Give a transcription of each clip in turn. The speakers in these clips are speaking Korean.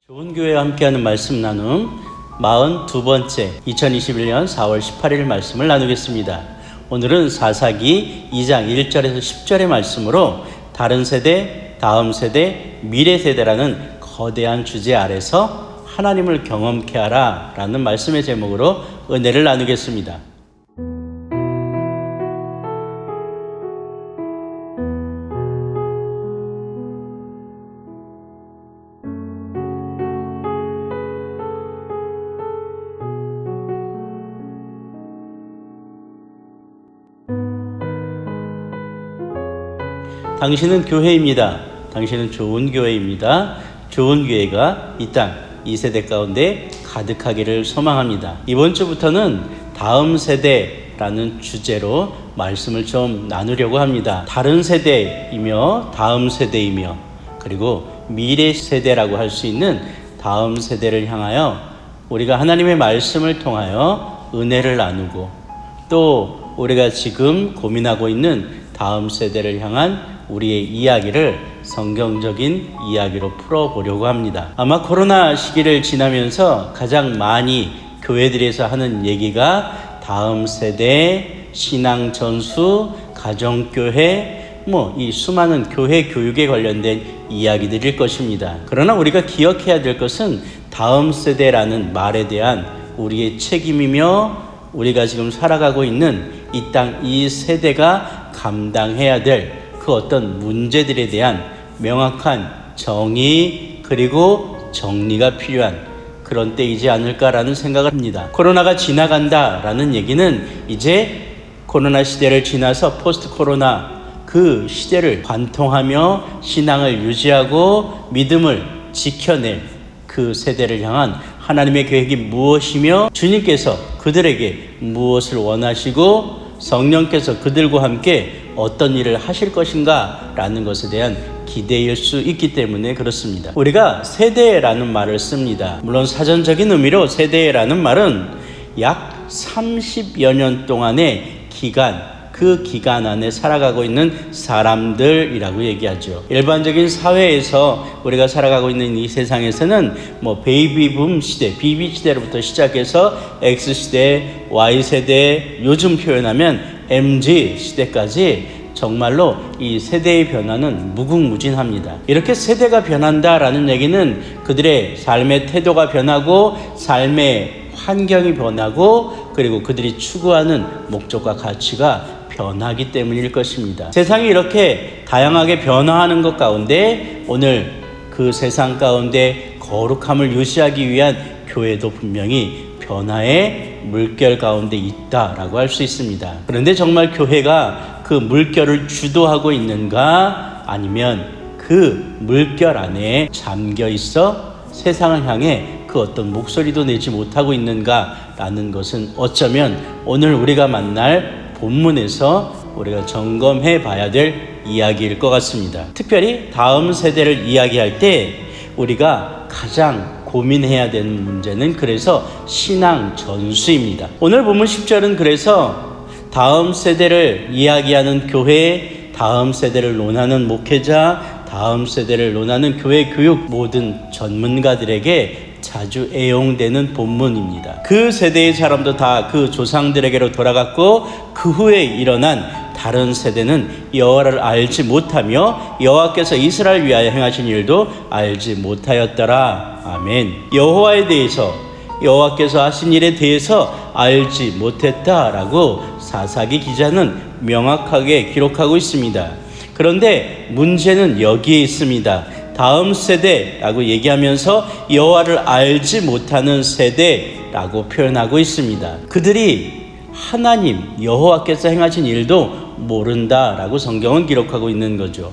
좋은 교회와 함께하는 말씀 나눔 42번째 2021년 4월 18일 말씀을 나누겠습니다. 오늘은 사사기 2장 1절에서 10절의 말씀으로 다른 세대, 다음 세대, 미래 세대라는 거대한 주제 아래서 하나님을 경험케 하라 라는 말씀의 제목으로 은혜를 나누겠습니다. 당신은 교회입니다. 당신은 좋은 교회입니다. 좋은 교회가 이 땅, 이 세대 가운데 가득하기를 소망합니다. 이번 주부터는 다음 세대라는 주제로 말씀을 좀 나누려고 합니다. 다른 세대이며 다음 세대이며 그리고 미래 세대라고 할 수 있는 다음 세대를 향하여 우리가 하나님의 말씀을 통하여 은혜를 나누고 또 우리가 지금 고민하고 있는 다음 세대를 향한 우리의 이야기를 성경적인 이야기로 풀어보려고 합니다. 아마 코로나 시기를 지나면서 가장 많이 교회들에서 하는 얘기가 다음 세대, 신앙 전수, 가정교회, 이 수많은 교회 교육에 관련된 이야기들일 것입니다. 그러나 우리가 기억해야 될 것은 다음 세대라는 말에 대한 우리의 책임이며 우리가 지금 살아가고 있는 이 땅, 이 세대가 감당해야 될 그 어떤 문제들에 대한 명확한 정의 그리고 정리가 필요한 그런 때이지 않을까라는 생각을 합니다. 코로나가 지나간다라는 얘기는 이제 코로나 시대를 지나서 포스트 코로나 그 시대를 관통하며 신앙을 유지하고 믿음을 지켜낼 그 세대를 향한 하나님의 계획이 무엇이며 주님께서 그들에게 무엇을 원하시고 성령께서 그들과 함께 어떤 일을 하실 것인가 라는 것에 대한 기대일 수 있기 때문에 그렇습니다. 우리가 세대라는 말을 씁니다. 물론 사전적인 의미로 세대라는 말은 약 30여 년 동안의 기간, 그 기간 안에 살아가고 있는 사람들이라고 얘기하죠. 일반적인 사회에서 우리가 살아가고 있는 이 세상에서는 베이비붐 시대, BB 시대로부터 시작해서 X시대, Y세대, 요즘 표현하면 MZ 시대까지 정말로 이 세대의 변화는 무궁무진합니다. 이렇게 세대가 변한다라는 얘기는 그들의 삶의 태도가 변하고 삶의 환경이 변하고 그리고 그들이 추구하는 목적과 가치가 변하기 때문일 것입니다. 세상이 이렇게 다양하게 변화하는 것 가운데 오늘 그 세상 가운데 거룩함을 유지하기 위한 교회도 분명히 변화의 물결 가운데 있다라고 할 수 있습니다. 그런데 정말 교회가 그 물결을 주도하고 있는가 아니면 그 물결 안에 잠겨 있어 세상을 향해 그 어떤 목소리도 내지 못하고 있는가라는 것은 어쩌면 오늘 우리가 만날 본문에서 우리가 점검해 봐야 될 이야기일 것 같습니다. 특별히 다음 세대를 이야기할 때 우리가 가장 고민해야 되는 문제는 그래서 신앙 전수입니다. 오늘 본문 10절은 그래서 다음 세대를 이야기하는 교회, 다음 세대를 논하는 목회자, 다음 세대를 논하는 교회 교육 모든 전문가들에게 자주 애용되는 본문입니다. 그 세대의 사람도 다 그 조상들에게로 돌아갔고 그 후에 일어난 다른 세대는 여호와를 알지 못하며 여호와께서 이스라엘 위하여 행하신 일도 알지 못하였더라. 아멘. 여호와에 대해서 여호와께서 하신 일에 대해서 알지 못했다라고 사사기 기자는 명확하게 기록하고 있습니다. 그런데 문제는 여기에 있습니다. 다음 세대라고 얘기하면서 여호와를 알지 못하는 세대라고 표현하고 있습니다. 그들이 하나님 여호와께서 행하신 일도 모른다라고 성경은 기록하고 있는 거죠.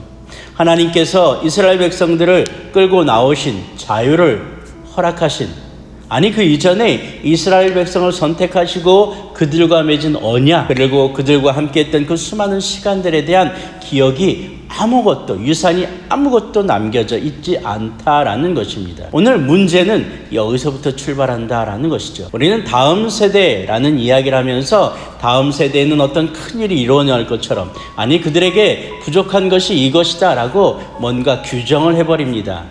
하나님께서 이스라엘 백성들을 끌고 나오신 자유를 허락하신 아니 그 이전에 이스라엘 백성을 선택하시고 그들과 맺은 언약 그리고 그들과 함께했던 그 수많은 시간들에 대한 기억이 아무것도 유산이 아무것도 남겨져 있지 않다라는 것입니다. 오늘 문제는 여기서부터 출발한다라는 것이죠. 우리는 다음 세대라는 이야기를 하면서 다음 세대에는 어떤 큰일이 일어날 것처럼 아니 그들에게 부족한 것이 이것이다 라고 뭔가 규정을 해버립니다.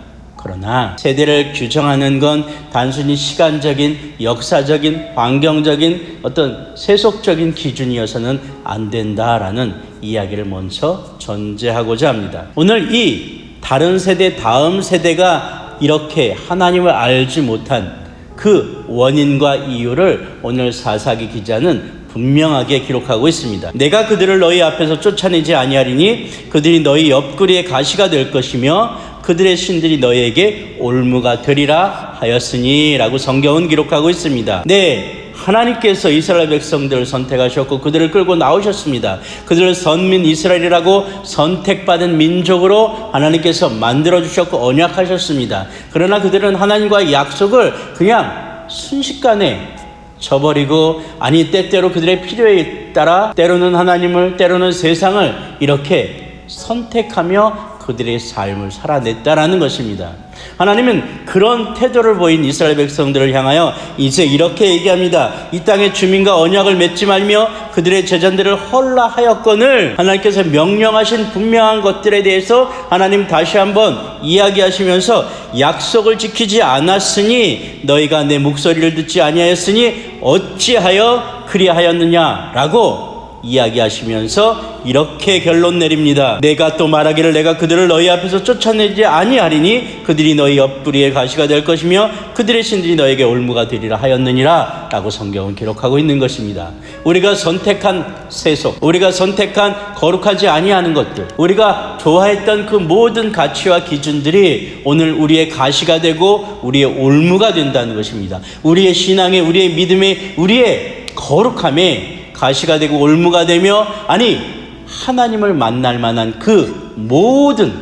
그러나 세대를 규정하는 건 단순히 시간적인, 역사적인, 환경적인 어떤 세속적인 기준이어서는 안 된다라는 이야기를 먼저 전제하고자 합니다. 오늘 이 다른 세대, 다음 세대가 이렇게 하나님을 알지 못한 그 원인과 이유를 오늘 사사기 기자는 분명하게 기록하고 있습니다. 내가 그들을 너희 앞에서 쫓아내지 아니하리니 그들이 너희 옆구리에 가시가 될 것이며 그들의 신들이 너희에게 올무가 되리라 하였으니 라고 성경은 기록하고 있습니다. 네, 하나님께서 이스라엘 백성들을 선택하셨고 그들을 끌고 나오셨습니다. 그들을 선민 이스라엘이라고 선택받은 민족으로 하나님께서 만들어주셨고 언약하셨습니다. 그러나 그들은 하나님과의 약속을 그냥 순식간에 저버리고, 아니 때때로 그들의 필요에 따라 때로는 하나님을 때로는 세상을 이렇게 선택하며 그들의 삶을 살아냈다라는 것입니다. 하나님은 그런 태도를 보인 이스라엘 백성들을 향하여 이제 이렇게 얘기합니다. 이 땅의 주민과 언약을 맺지 말며 그들의 제자들을 헐라하였거늘, 하나님께서 명령하신 분명한 것들에 대해서 하나님 다시 한번 이야기하시면서 약속을 지키지 않았으니 너희가 내 목소리를 듣지 아니하였으니 어찌하여 그리하였느냐라고 이야기하시면서 이렇게 결론 내립니다. 내가 또 말하기를 내가 그들을 너희 앞에서 쫓아내지 아니하리니 그들이 너희 옆구리에 가시가 될 것이며 그들의 신들이 너에게 올무가 되리라 하였느니라 라고 성경은 기록하고 있는 것입니다. 우리가 선택한 세속, 우리가 선택한 거룩하지 아니하는 것들, 우리가 좋아했던 그 모든 가치와 기준들이 오늘 우리의 가시가 되고 우리의 올무가 된다는 것입니다. 우리의 신앙에, 우리의 믿음에, 우리의 거룩함에 가시가 되고 올무가 되며, 아니 하나님을 만날 만한 그 모든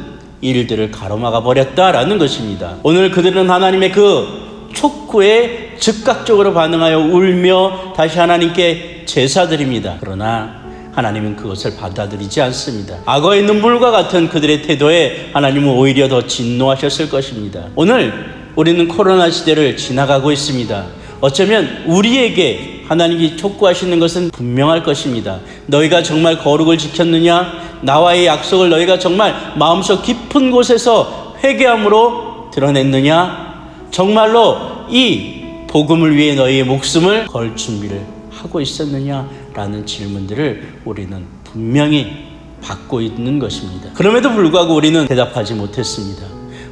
일들을 가로막아 버렸다라는 것입니다. 오늘 그들은 하나님의 그 촉구에 즉각적으로 반응하여 울며 다시 하나님께 제사드립니다. 그러나 하나님은 그것을 받아들이지 않습니다. 악어의 눈물과 같은 그들의 태도에 하나님은 오히려 더 진노하셨을 것입니다. 오늘 우리는 코로나 시대를 지나가고 있습니다. 어쩌면 우리에게 하나님이 촉구하시는 것은 분명할 것입니다. 너희가 정말 거룩을 지켰느냐? 나와의 약속을 너희가 정말 마음속 깊은 곳에서 회개함으로 드러냈느냐? 정말로 이 복음을 위해 너희의 목숨을 걸 준비를 하고 있었느냐? 라는 질문들을 우리는 분명히 받고 있는 것입니다. 그럼에도 불구하고 우리는 대답하지 못했습니다.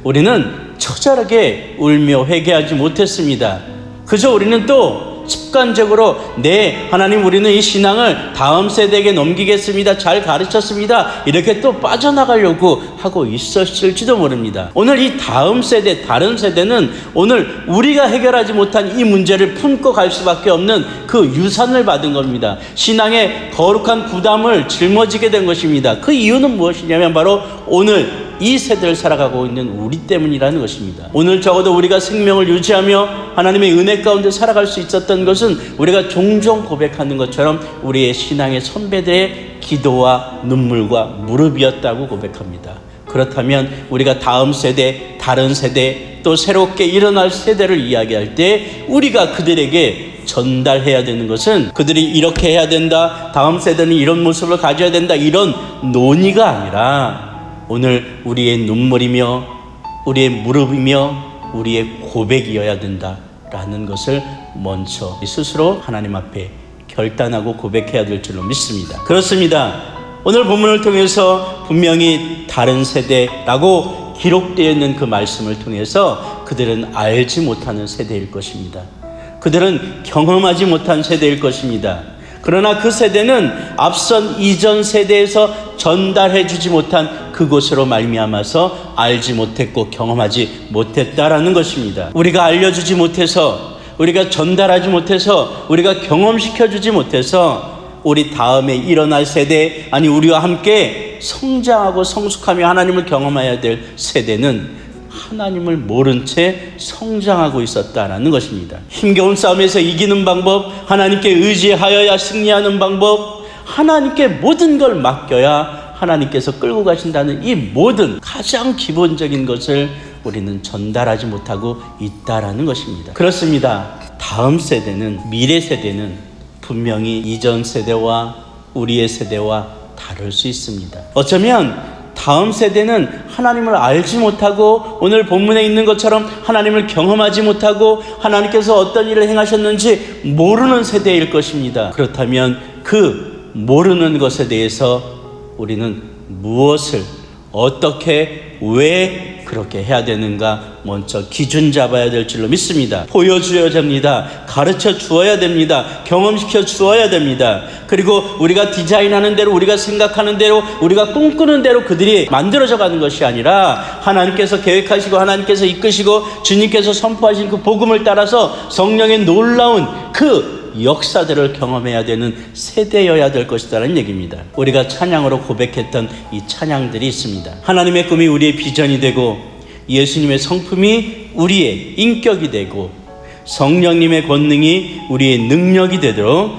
우리는 처절하게 울며 회개하지 못했습니다. 그저 우리는 또 습관적으로 네 하나님 우리는 이 신앙을 다음 세대에게 넘기겠습니다, 잘 가르쳤습니다, 이렇게 또 빠져나가려고 하고 있었을지도 모릅니다. 오늘 이 다음 세대, 다른 세대는 오늘 우리가 해결하지 못한 이 문제를 품고 갈 수밖에 없는 그 유산을 받은 겁니다. 신앙의 거룩한 부담을 짊어지게 된 것입니다. 그 이유는 무엇이냐면 바로 오늘 이 세대를 살아가고 있는 우리 때문이라는 것입니다. 오늘 적어도 우리가 생명을 유지하며 하나님의 은혜 가운데 살아갈 수 있었던 것은 우리가 종종 고백하는 것처럼 우리의 신앙의 선배들의 기도와 눈물과 무릎이었다고 고백합니다. 그렇다면 우리가 다음 세대, 다른 세대, 또 새롭게 일어날 세대를 이야기할 때 우리가 그들에게 전달해야 되는 것은 그들이 이렇게 해야 된다, 다음 세대는 이런 모습을 가져야 된다, 이런 논의가 아니라 오늘 우리의 눈물이며 우리의 무릎이며 우리의 고백이어야 된다라는 것을 먼저 스스로 하나님 앞에 결단하고 고백해야 될 줄로 믿습니다. 그렇습니다. 오늘 본문을 통해서 분명히 다른 세대라고 기록되어 있는 그 말씀을 통해서 그들은 알지 못하는 세대일 것입니다. 그들은 경험하지 못한 세대일 것입니다. 그러나 그 세대는 앞선 이전 세대에서 전달해 주지 못한 그곳으로 말미암아서 알지 못했고 경험하지 못했다라는 것입니다. 우리가 알려주지 못해서, 우리가 전달하지 못해서, 우리가 경험시켜 주지 못해서 우리 다음에 일어날 세대, 아니 우리와 함께 성장하고 성숙하며 하나님을 경험해야 될 세대는 하나님을 모른 채 성장하고 있었다라는 것입니다. 힘겨운 싸움에서 이기는 방법, 하나님께 의지하여야 승리하는 방법, 하나님께 모든 걸 맡겨야 하나님께서 끌고 가신다는 이 모든 가장 기본적인 것을 우리는 전달하지 못하고 있다라는 것입니다. 그렇습니다. 다음 세대는, 미래 세대는 분명히 이전 세대와 우리의 세대와 다를 수 있습니다. 어쩌면 다음 세대는 하나님을 알지 못하고 오늘 본문에 있는 것처럼 하나님을 경험하지 못하고 하나님께서 어떤 일을 행하셨는지 모르는 세대일 것입니다. 그렇다면 그 모르는 것에 대해서 우리는 무엇을 어떻게 왜 그렇게 해야 되는가 먼저 기준 잡아야 될 줄로 믿습니다. 보여주어야 됩니다. 가르쳐 주어야 됩니다. 경험시켜 주어야 됩니다. 그리고 우리가 디자인하는 대로, 우리가 생각하는 대로, 우리가 꿈꾸는 대로 그들이 만들어져 가는 것이 아니라 하나님께서 계획하시고 하나님께서 이끄시고 주님께서 선포하신 그 복음을 따라서 성령의 놀라운 그 역사들을 경험해야 되는 세대여야 될 것이다라는 얘기입니다. 우리가 찬양으로 고백했던 이 찬양들이 있습니다. 하나님의 꿈이 우리의 비전이 되고 예수님의 성품이 우리의 인격이 되고 성령님의 권능이 우리의 능력이 되도록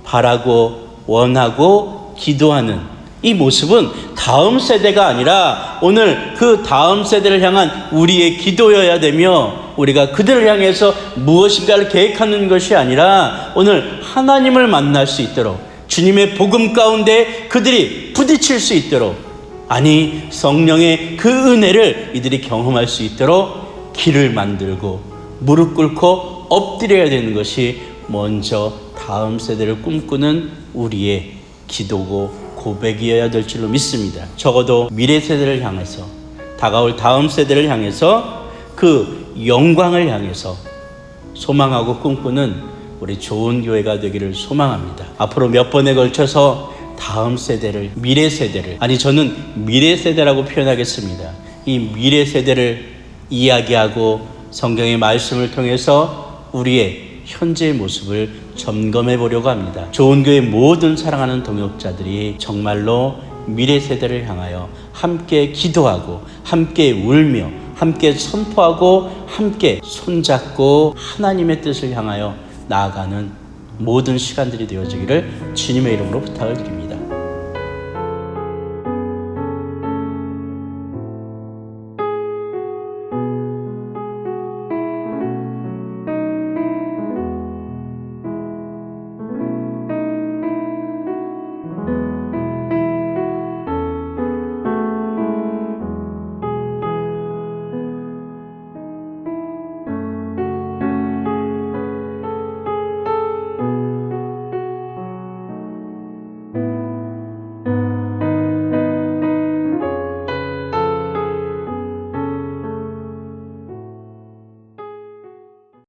바라고 원하고 기도하는 이 모습은 다음 세대가 아니라 오늘 그 다음 세대를 향한 우리의 기도여야 되며 우리가 그들을 향해서 무엇인가를 계획하는 것이 아니라 오늘 하나님을 만날 수 있도록 주님의 복음 가운데 그들이 부딪힐 수 있도록 아니 성령의 그 은혜를 이들이 경험할 수 있도록 길을 만들고 무릎 꿇고 엎드려야 되는 것이 먼저 다음 세대를 꿈꾸는 우리의 기도고 고백이어야 될 줄로 믿습니다. 적어도 미래 세대를 향해서 다가올 다음 세대를 향해서 그 영광을 향해서 소망하고 꿈꾸는 우리 좋은 교회가 되기를 소망합니다. 앞으로 몇 번에 걸쳐서 다음 세대를, 미래 세대를, 아니 저는 미래 세대라고 표현하겠습니다. 이 미래 세대를 이야기하고 성경의 말씀을 통해서 우리의 현재의 모습을 점검해 보려고 합니다. 좋은 교회 모든 사랑하는 동역자들이 정말로 미래 세대를 향하여 함께 기도하고 함께 울며 함께 선포하고 함께 손잡고 하나님의 뜻을 향하여 나아가는 모든 시간들이 되어지기를 주님의 이름으로 부탁을 드립니다.